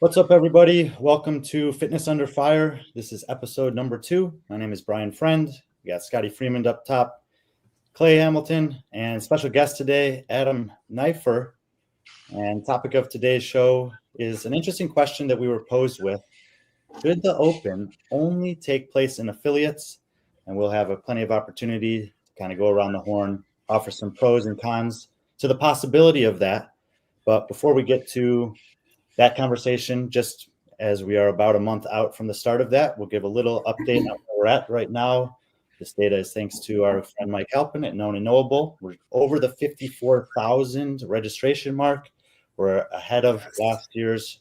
What's up, everybody? Welcome to Fitness Under Fire. This is episode number 2. My name is B.Friend. We got Scotty Freymond up top, Clay Hamilton, and special guest today, Adam Neifer. And topic of today's show is an interesting question that we were posed with. Should the Open only take place in affiliates? And we'll have plenty of opportunity to kind of go around the horn, offer some pros and cons to the possibility of that. But before we get to that conversation, just as we are about a month out from the start of that, we'll give a little update on where we're at right now. This data is thanks to our friend Mike Halpin at Known and Knowable. We're over the 54,000 registration mark. We're ahead of last year's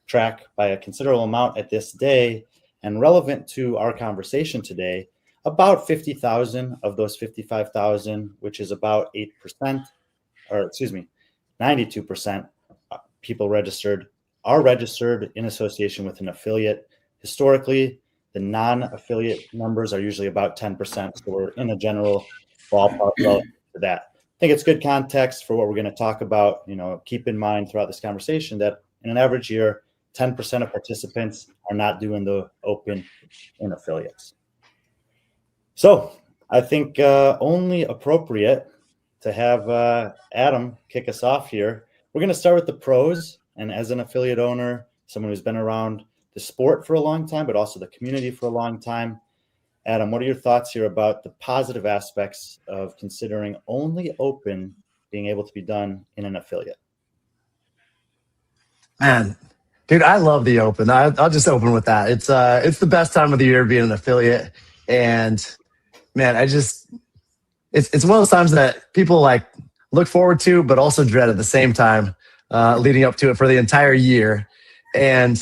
track by a considerable amount at this day. And relevant to our conversation today, about 50,000 of those 55,000, which is about 92% people are registered in association with an affiliate. Historically, the non-affiliate numbers are usually about 10%. So we're in a general ballpark relative to that. I think it's good context for what we're going to talk about. Keep in mind throughout this conversation that in an average year, 10% of participants are not doing the Open in affiliates. So I think only appropriate to have Adam kick us off here. We're going to start with the pros. And as an affiliate owner, someone who's been around the sport for a long time, but also the community for a long time, Adam, what are your thoughts here about the positive aspects of considering only Open being able to be done in an affiliate? Man, dude, I love the Open. I'll just open with that. It's the best time of the year being an affiliate, and man, it's one of those times that people like look forward to, but also dread at the same time, leading up to it for the entire year. And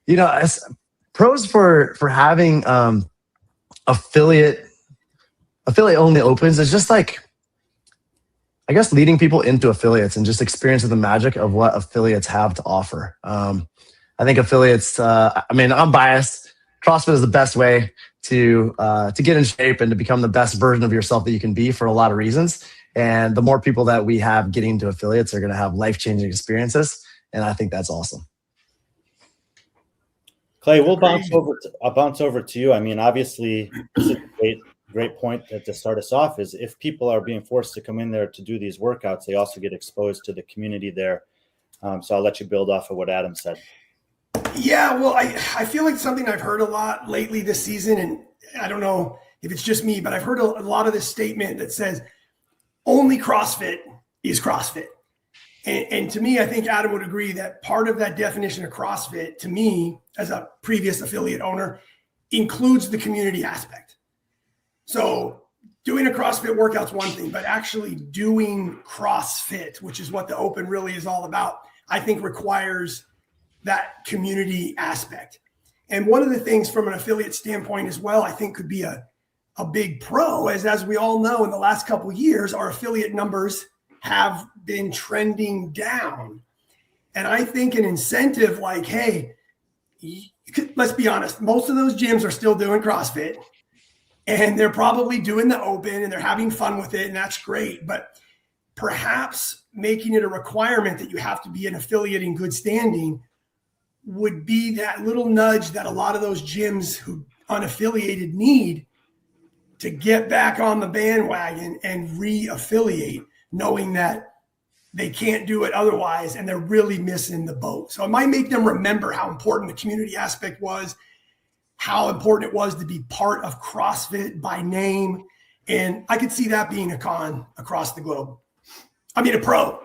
as pros for having affiliate only Opens is just like, I guess, leading people into affiliates and just experiencing the magic of what affiliates have to offer. I think affiliates, I'm biased. CrossFit is the best way to get in shape and to become the best version of yourself that you can be for a lot of reasons. And the more people that we have getting into affiliates are going to have life-changing experiences. And I think that's awesome. Clay, we'll bounce over to you. I mean, obviously, this is a great point to start us off is if people are being forced to come in there to do these workouts, they also get exposed to the community there. So I'll let you build off of what Adam said. Yeah, well, I feel like something I've heard a lot lately this season, and I don't know if it's just me, but I've heard a lot of this statement that says only CrossFit is CrossFit. And to me, I think Adam would agree that part of that definition of CrossFit, to me, as a previous affiliate owner, includes the community aspect. So doing a CrossFit workout's one thing, but actually doing CrossFit, which is what the Open really is all about, I think requires that community aspect. And one of the things from an affiliate standpoint as well, I think could be a big pro is, as we all know, in the last couple of years, our affiliate numbers have been trending down. And I think an incentive like, hey, let's be honest, most of those gyms are still doing CrossFit and they're probably doing the Open and they're having fun with it. And that's great. But perhaps making it a requirement that you have to be an affiliate in good standing would be that little nudge that a lot of those gyms who unaffiliated need to get back on the bandwagon and re-affiliate, knowing that they can't do it otherwise and they're really missing the boat. So it might make them remember how important the community aspect was, how important it was to be part of CrossFit by name. And I could see that being a con across the globe. I mean, a pro.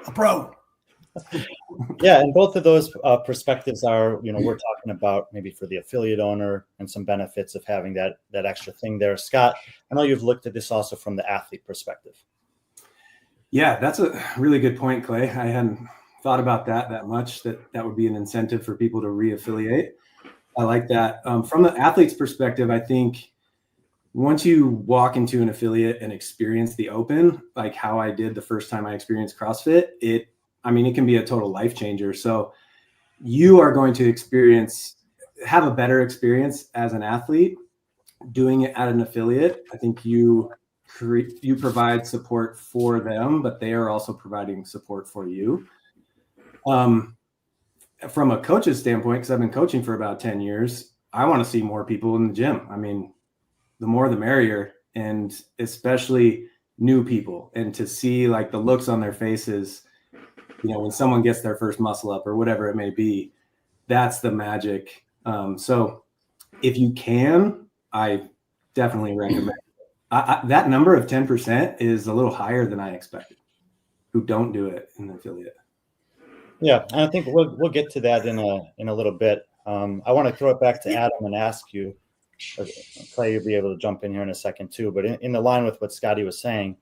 Yeah, and both of those perspectives are, we're talking about maybe for the affiliate owner and some benefits of having that extra thing there. Scott, I know you've looked at this also from the athlete perspective. Yeah, that's a really good point, Clay. I hadn't thought about that much, that would be an incentive for people to re-affiliate. I like that. From the athlete's perspective, I think once you walk into an affiliate and experience the Open, like how I did the first time I experienced CrossFit, it can be a total life changer. So you are going to have a better experience as an athlete doing it at an affiliate. I think you provide support for them, but they are also providing support for you. from a coach's standpoint, because I've been coaching for about 10 years, I want to see more people in the gym. I mean, the more the merrier, and especially new people, and to see like the looks on their faces, when someone gets their first muscle up or whatever it may be, that's the magic. So if you can, I definitely recommend it. That number of 10% is a little higher than I expected who don't do it in the affiliate. Yeah, and I think we'll get to that in a little bit. I want to throw it back to Adam and ask you, Clay, you'll be able to jump in here in a second too, but in the line with what Scotty was saying,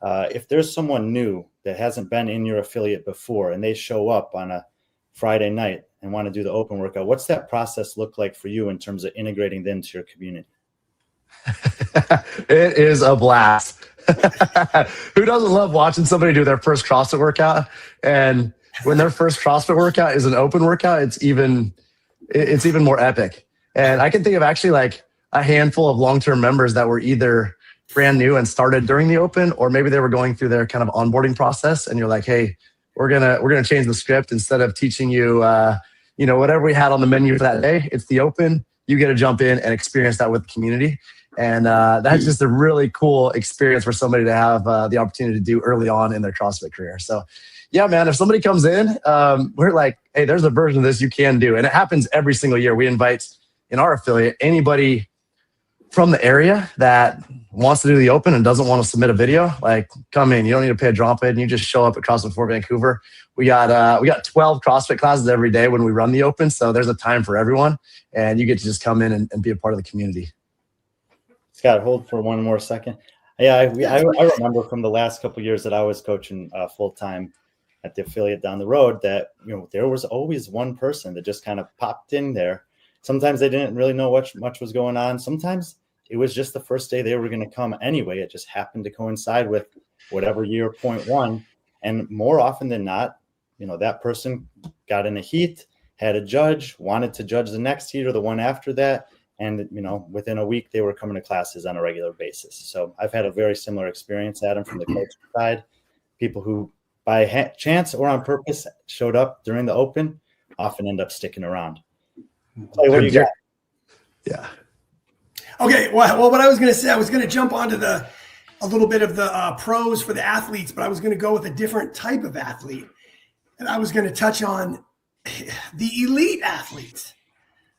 if there's someone new that hasn't been in your affiliate before and they show up on a Friday night and want to do the open workout, what's that process look like for you in terms of integrating them into your community? It is a blast. Who doesn't love watching somebody do their first CrossFit workout? And when their first CrossFit workout is an open workout, it's even more epic. And I can think of actually like a handful of long-term members that were either brand new and started during the open, or maybe they were going through their kind of onboarding process. And you're like, hey, we're gonna change the script. Instead of teaching you, whatever we had on the menu for that day, it's the open. You get to jump in and experience that with the community. And that's just a really cool experience for somebody to have the opportunity to do early on in their CrossFit career. So yeah, man, if somebody comes in, we're like, hey, there's a version of this you can do. And it happens every single year. We invite in our affiliate anybody from the area that wants to do the open and doesn't want to submit a video, like come in. You don't need to pay a drop in. You just show up at CrossFit Fort Vancouver. We got 12 CrossFit classes every day when we run the open. So there's a time for everyone, and you get to just come in and be a part of the community. Scott, hold for one more second. Yeah, I remember from the last couple of years that I was coaching full time at the affiliate down the road that there was always one person that just kind of popped in there. Sometimes they didn't really know what much was going on. Sometimes it was just the first day they were going to come anyway. It just happened to coincide with whatever year point one. And more often than not, that person got in a heat, had a judge, wanted to judge the next heat or the one after that. And, within a week, they were coming to classes on a regular basis. So I've had a very similar experience, Adam, from the coaching side. People who by chance or on purpose showed up during the open often end up sticking around. Clay, what do you got? Yeah. Okay. Well, what I was going to say, I was going to jump onto a little bit of the pros for the athletes, but I was going to go with a different type of athlete. And I was going to touch on the elite athletes.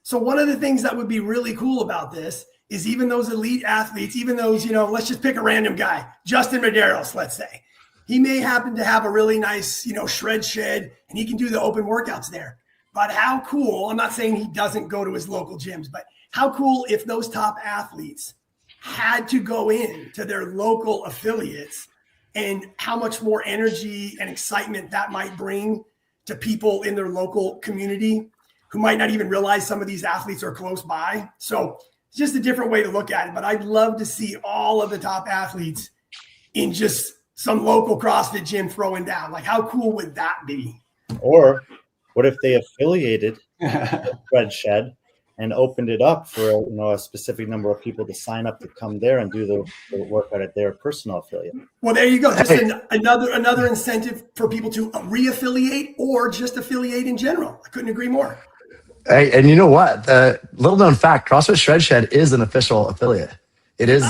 So one of the things that would be really cool about this is even those elite athletes, even those, let's just pick a random guy, Justin Medeiros, let's say. He may happen to have a really nice, shred shed, and he can do the open workouts there. But how cool, I'm not saying he doesn't go to his local gyms, but how cool if those top athletes had to go in to their local affiliates, and how much more energy and excitement that might bring to people in their local community who might not even realize some of these athletes are close by. So it's just a different way to look at it. But I'd love to see all of the top athletes in just some local CrossFit gym throwing down. Like, how cool would that be? Or what if they affiliated with Red Shed and opened it up for a specific number of people to sign up to come there and do the workout at their personal affiliate? Well, there you go. Just another incentive for people to re-affiliate or just affiliate in general. I couldn't agree more. Hey, and you know what? Little known fact: CrossFit Shred Shed is an official affiliate. It is a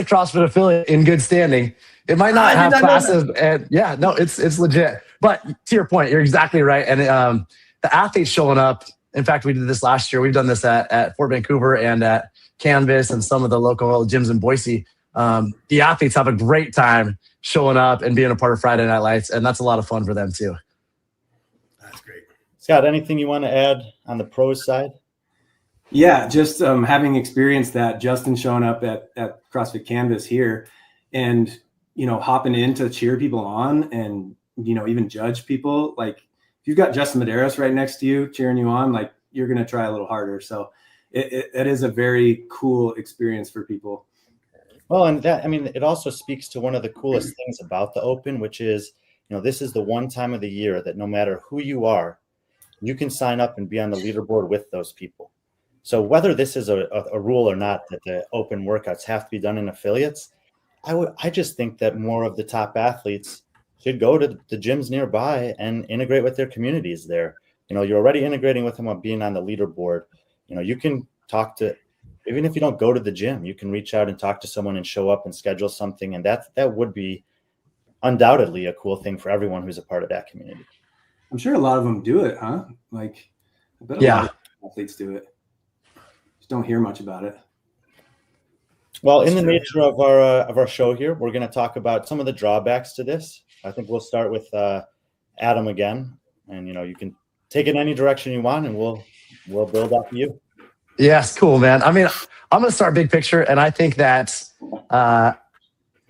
CrossFit affiliate in good standing. It might not have classes, and it's legit. But to your point, you're exactly right. And the athletes showing up. In fact, we did this last year. We've done this at Fort Vancouver and at Canvas and some of the local gyms in Boise. The athletes have a great time showing up and being a part of Friday Night Lights, and that's a lot of fun for them too. That's great. Scott, anything you want to add on the pros side? Yeah, just having experienced that, Justin showing up at CrossFit Canvas here and, hopping in to cheer people on and, even judge people. Like, if you've got Justin Medeiros right next to you cheering you on, like, you're going to try a little harder. So it is a very cool experience for people. Well, and it also speaks to one of the coolest things about the Open, which is, this is the one time of the year that no matter who you are, you can sign up and be on the leaderboard with those people. So whether this is a rule or not that the open workouts have to be done in affiliates, I just think that more of the top athletes should go to the gyms nearby and integrate with their communities there. You're already integrating with them on being on the leaderboard. You can talk to, even if you don't go to the gym, you can reach out and talk to someone and show up and schedule something. And that would be undoubtedly a cool thing for everyone who's a part of that community. I'm sure a lot of them do it, huh? Like, I bet a lot of athletes do it. Just don't hear much about it. Well, in the nature of our show here, we're going to talk about some of the drawbacks to this. I think we'll start with Adam again, and you can take it any direction you want, and we'll build off of you. Yes, cool, man. I mean, I'm going to start big picture, and I think that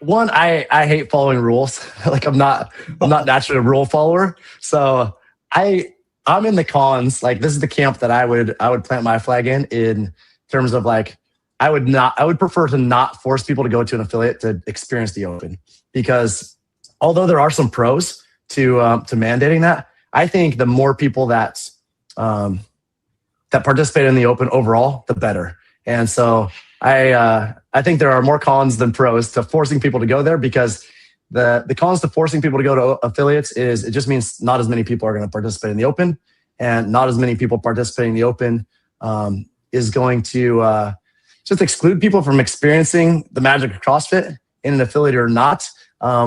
one, I hate following rules. Like I'm not naturally a rule follower, so I'm in the cons. Like this is the camp that I would plant my flag in terms of like. I would prefer to not force people to go to an affiliate to experience the Open, because although there are some pros to mandating that, I think the more people that participate in the Open overall, the better. And so I think there are more cons than pros to forcing people to go there, because the cons to forcing people to go to affiliates is it just means not as many people are going to participate in the Open, and not as many people participating in the Open is going to just exclude people from experiencing the magic of CrossFit in an affiliate or not. I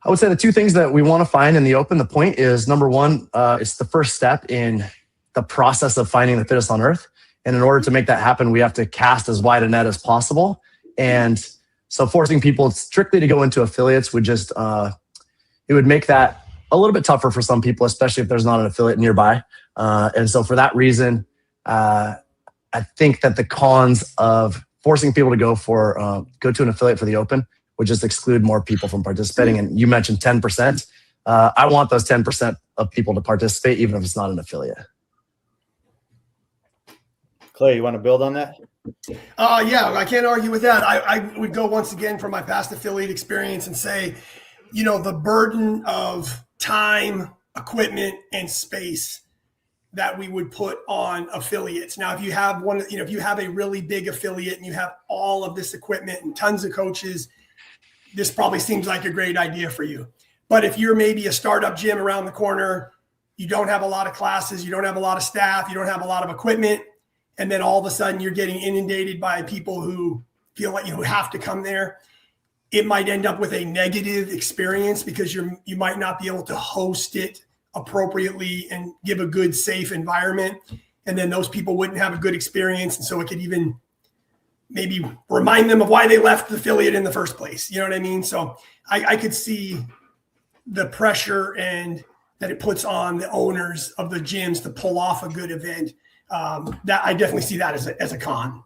would say the two things that we want to find in the Open, the point is, number one, it's the first step in the process of finding the fittest on earth. And in order to make that happen, we have to cast as wide a net as possible. And so forcing people strictly to go into affiliates would just, it would make that a little bit tougher for some people, especially if there's not an affiliate nearby. And so for that reason, I think that the cons of forcing people to go to an affiliate for the Open would just exclude more people from participating. And you mentioned 10%. I want those 10% of people to participate, even if it's not an affiliate. Clay, you want to build on that? Yeah, I can't argue with that. I would go once again from my past affiliate experience and say, the burden of time, equipment, and space that we would put on affiliates. Now, if you have if you have a really big affiliate and you have all of this equipment and tons of coaches, this probably seems like a great idea for you. But if you're maybe a startup gym around the corner, you don't have a lot of classes, you don't have a lot of staff, you don't have a lot of equipment, and then all of a sudden you're getting inundated by people who feel like who have to come there, it might end up with a negative experience because you might not be able to host it appropriately and give a good, safe environment. And then those people wouldn't have a good experience. And so it could even maybe remind them of why they left the affiliate in the first place. You know what I mean? So I could see the pressure and that it puts on the owners of the gyms to pull off a good event. That I definitely see that as a con,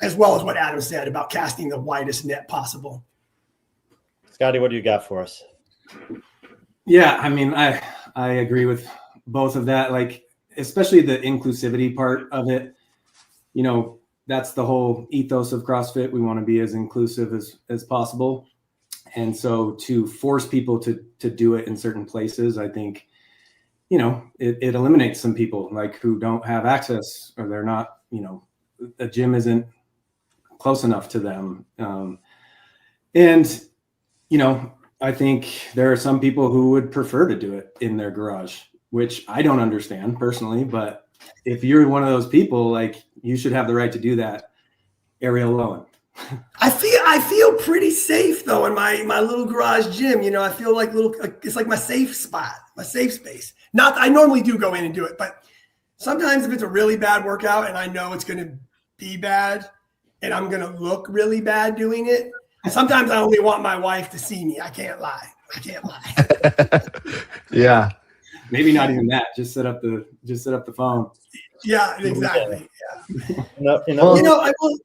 as well as what Adam said about casting the widest net possible. Scotty, what do you got for us? Yeah, I mean, I agree with both of that, like especially the inclusivity part of it. That's the whole ethos of CrossFit. We want to be as inclusive as possible. And so to force people to do it in certain places, I think, it eliminates some people like who don't have access, or they're not, a gym isn't close enough to them. I think there are some people who would prefer to do it in their garage, which I don't understand personally, but if you're one of those people, like you should have the right to do that, area alone. I feel pretty safe though in my little garage gym. I feel like it's like my safe spot, my safe space. I normally do go in and do it, but sometimes if it's a really bad workout and I know it's going to be bad and I'm going to look really bad doing it, sometimes I only want my wife to see me. I can't lie. Yeah. Maybe not even that. Just set up the phone. Yeah, exactly. Yeah. I will.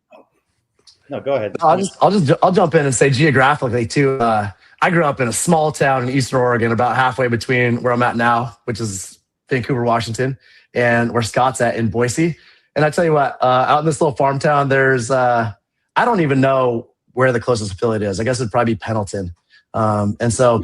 No, go ahead. I'll jump in and say geographically too. I grew up in a small town in Eastern Oregon, about halfway between where I'm at now, which is Vancouver, Washington, and where Scott's at in Boise. And I tell you what, out in this little farm town, there's I don't even know where the closest affiliate is. I guess it'd probably be Pendleton. And so,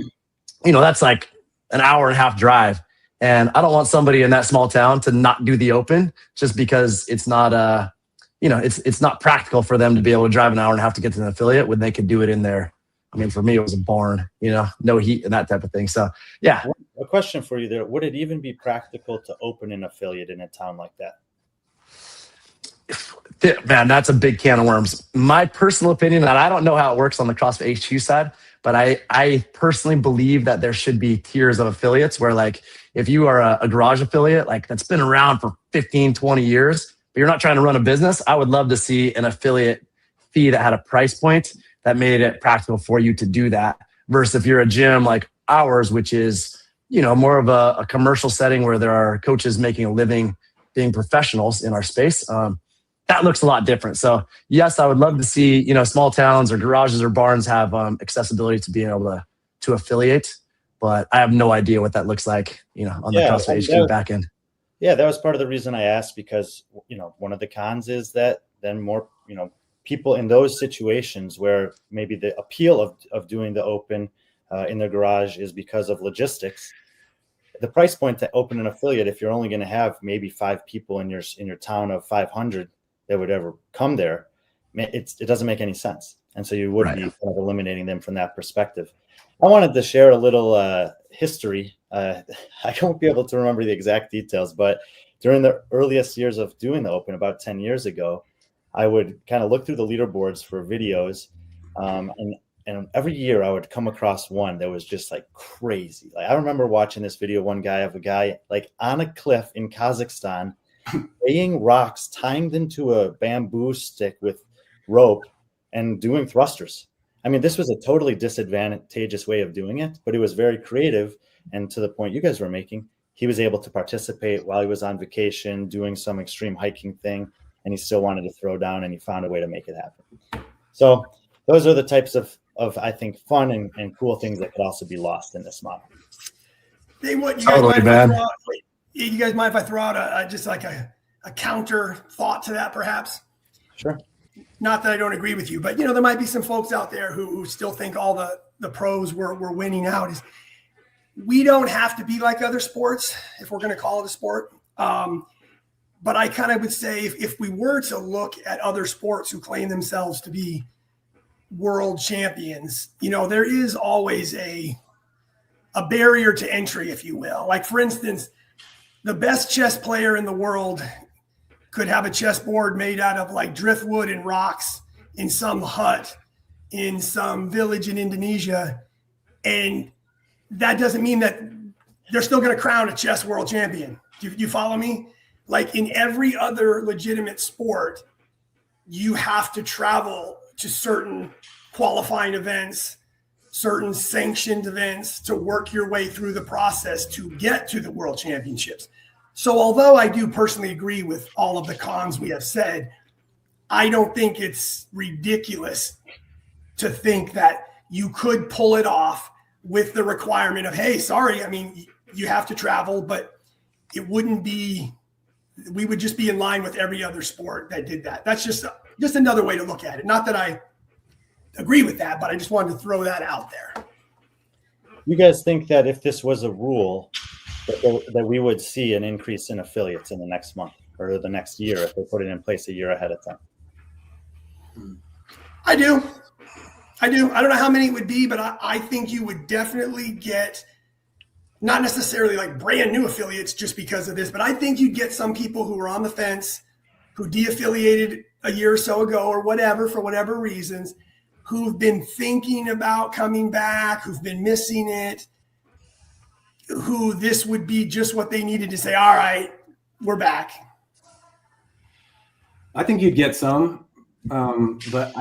that's like an hour and a half drive. And I don't want somebody in that small town to not do the Open just because it's not it's not practical for them to be able to drive an hour and a half to get to an affiliate when they could do it in their I mean, for me, it was a barn, no heat and that type of thing. So, yeah. A question for you there. Would it even be practical to open an affiliate in a town like that? Man, that's a big can of worms. My personal opinion, and I don't know how it works on the CrossFit HQ side, but I personally believe that there should be tiers of affiliates where, like, if you are a garage affiliate, like, that's been around for 15, 20 years, but you're not trying to run a business, I would love to see an affiliate fee that had a price point that made it practical for you to do that. Versus if you're a gym like ours, which is, more of a commercial setting where there are coaches making a living being professionals in our space. That looks a lot different. So yes, I would love to see, small towns or garages or barns have accessibility to being able to affiliate, but I have no idea what that looks like, on the CrossFit HQ back end. Yeah, that was part of the reason I asked, because, one of the cons is that then more, people in those situations where maybe the appeal of doing the open in the garage is because of logistics. The price point to open an affiliate, if you're only going to have maybe 5 people in your town of 500 that would ever come there, it doesn't make any sense. And so you would be kind of eliminating them from that perspective. I wanted to share a little history. I won't be able to remember the exact details, but during the earliest years of doing the open, about 10 years ago, I would kind of look through the leaderboards for videos, and every year I would come across one that was just like crazy. Like, I remember watching this video, one guy of a guy like on a cliff in Kazakhstan, weighing rocks, tying them to a bamboo stick with rope and doing thrusters. I mean, this was a totally disadvantageous way of doing it, but it was very creative. And to the point you guys were making, he was able to participate while he was on vacation, doing some extreme hiking thing, and he still wanted to throw down, and he found a way to make it happen. So those are the types of I think, fun and cool things that could also be lost in this model. Hey, what you guys mind if I throw out just like a counter thought to that, perhaps? Sure. Not that I don't agree with you, but there might be some folks out there who still think all the pros were winning out. We don't have to be like other sports if we're going to call it a sport. But I kind of would say if we were to look at other sports who claim themselves to be world champions, there is always a barrier to entry, if you will. Like, for instance, the best chess player in the world could have a chessboard made out of like driftwood and rocks in some hut in some village in Indonesia. And that doesn't mean that they're still going to crown a chess world champion. Do you follow me? Like, in every other legitimate sport, you have to travel to certain qualifying events, certain sanctioned events to work your way through the process to get to the world championships. So although I do personally agree with all of the cons we have said, I don't think it's ridiculous to think that you could pull it off with the requirement of, hey, sorry, I mean, you have to travel, but it wouldn't be, we would just be in line with every other sport that did that. That's just another way to look at it. Not that I agree with that, but I just wanted to throw that out there. You guys think that if this was a rule, that we would see an increase in affiliates in the next month or the next year if they put it in place a year ahead of time? I do. I don't know how many it would be, but I think you would definitely get, not necessarily like brand new affiliates just because of this, but I think you'd get some people who were on the fence, who de-affiliated a year or so ago or whatever, for whatever reasons, who've been thinking about coming back, who've been missing it, who this would be just what they needed to say, all right, we're back. I think you'd get some, but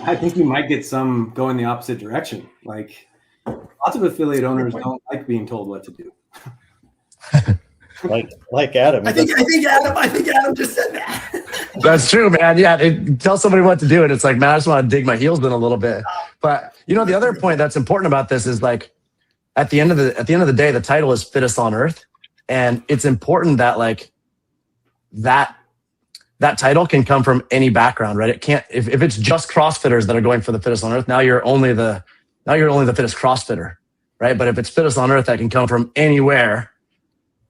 I think you might get some going the opposite direction. Like, lots of affiliate owners don't like being told what to do. like Adam. I think Adam just said that. That's true, man. Yeah, they tell somebody what to do, and it's like, man, I just want to dig my heels in a little bit. But the other point that's important about this is, like, at the end of the day, the title is fittest on earth, and it's important that, like, that title can come from any background, right? It can't, if it's just CrossFitters that are going for the fittest on earth, now you're only the fittest CrossFitter, right? But if it's fittest on earth that can come from anywhere,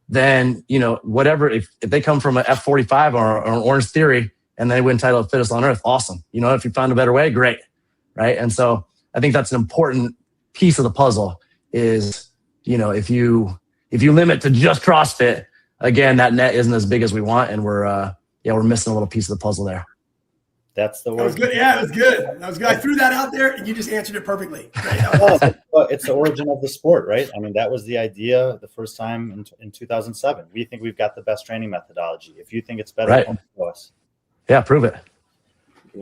then, whatever, if they come from an F45 or an Orange Theory and they win title of fittest on earth, awesome. If you found a better way, great. Right. And so I think that's an important piece of the puzzle is, if you limit to just CrossFit, again, that net isn't as big as we want. And we're missing a little piece of the puzzle there. That's the word. That was good. Yeah, it was good. That was good. I threw that out there and you just answered it perfectly. Right? It's the origin of the sport, right? I mean, that was the idea the first time in 2007. We think we've got the best training methodology. If you think it's better, Right. come to us. Yeah, prove it.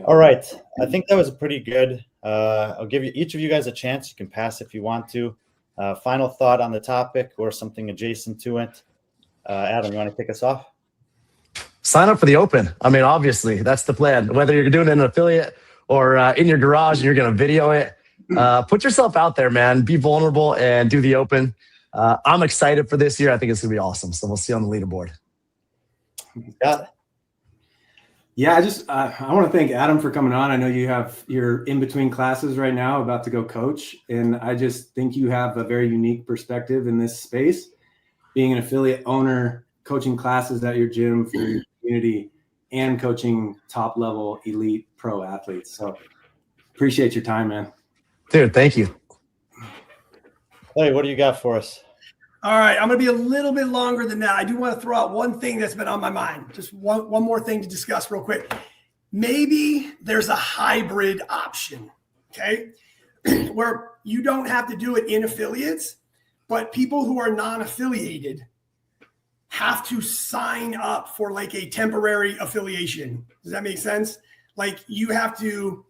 All right. I think that was pretty good. I'll give each of you guys a chance. You can pass if you want to. Final thought on the topic or something adjacent to it. Adam, you want to kick us off? Sign up for the Open. I mean, obviously, that's the plan. Whether you're doing it in an affiliate or in your garage and you're going to video it, put yourself out there, man. Be vulnerable and do the Open. I'm excited for this year. I think it's going to be awesome. So we'll see you on the leaderboard. Yeah, I want to thank Adam for coming on. I know you're in between classes right now, about to go coach. And I just think you have a very unique perspective in this space, being an affiliate owner, coaching classes at your gym for your community, and coaching top level elite pro athletes. So appreciate your time, man. Dude, thank you. Hey, what do you got for us? All right, I'm going to be a little bit longer than that. I do want to throw out one thing that's been on my mind. Just one more thing to discuss real quick. Maybe there's a hybrid option, okay, where you don't have to do it in affiliates, but people who are non-affiliated have to sign up for like a temporary affiliation. Does that make sense? Like you have to,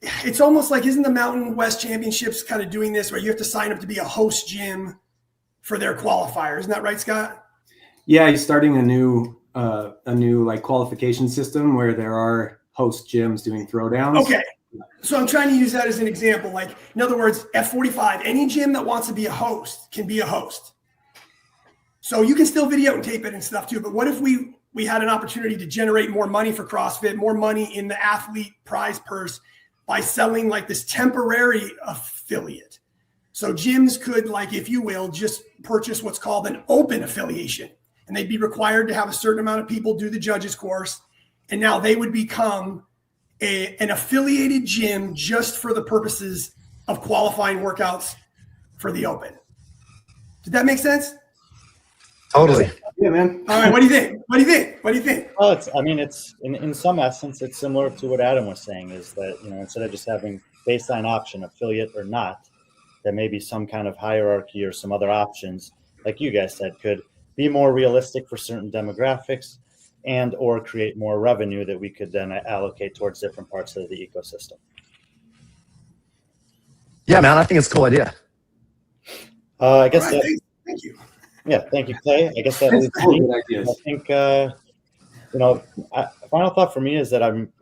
it's almost like, isn't the Mountain West Championships kind of doing this where you have to sign up to be a host gym for their qualifier? Isn't that right, Scott? Yeah, he's starting a new like qualification system where there are host gyms doing throwdowns. Okay. So I'm trying to use that as an example. Like, in other words, F45, any gym that wants to be a host can be a host. So you can still video and tape it and stuff too. But what if we had an opportunity to generate more money for CrossFit, more money in the athlete prize purse by selling like this temporary affiliate? So gyms could, like, if you will, just purchase what's called an open affiliation, and they'd be required to have a certain amount of people do the judges course. And now they would become an affiliated gym just for the purposes of qualifying workouts for the open. Did that make sense? Totally. Yeah, man. All right. What do you think? What do you think? What do you think? Well, it's in some essence, it's similar to what Adam was saying, is that, instead of just having baseline option, affiliate or not, there may be some kind of hierarchy or some other options, like you guys said, could be more realistic for certain demographics and or create more revenue that we could then allocate towards different parts of the ecosystem. Yeah, man, I think it's a cool idea. I guess All right, thank you. Yeah, thank you, Clay. I guess that leads me. I think, final thought for me is that I'm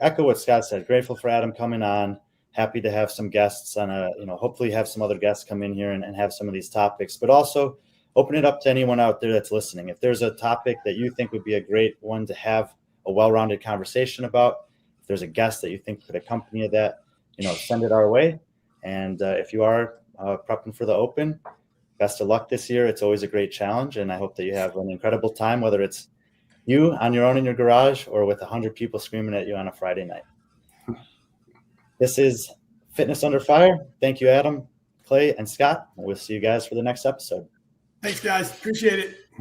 echo what Scott said. Grateful for Adam coming on. Happy to have some guests on hopefully have some other guests come in here and have some of these topics, but also open it up to anyone out there that's listening. If there's a topic that you think would be a great one to have a well-rounded conversation about, if there's a guest that you think could accompany that, send it our way. And if you are prepping for the Open, best of luck this year. It's always a great challenge, and I hope that you have an incredible time, whether it's you on your own in your garage or with 100 people screaming at you on a Friday night. This is Fitness Under Fire. Thank you, Adam, Clay, and Scott. We'll see you guys for the next episode. Thanks, guys. Appreciate it.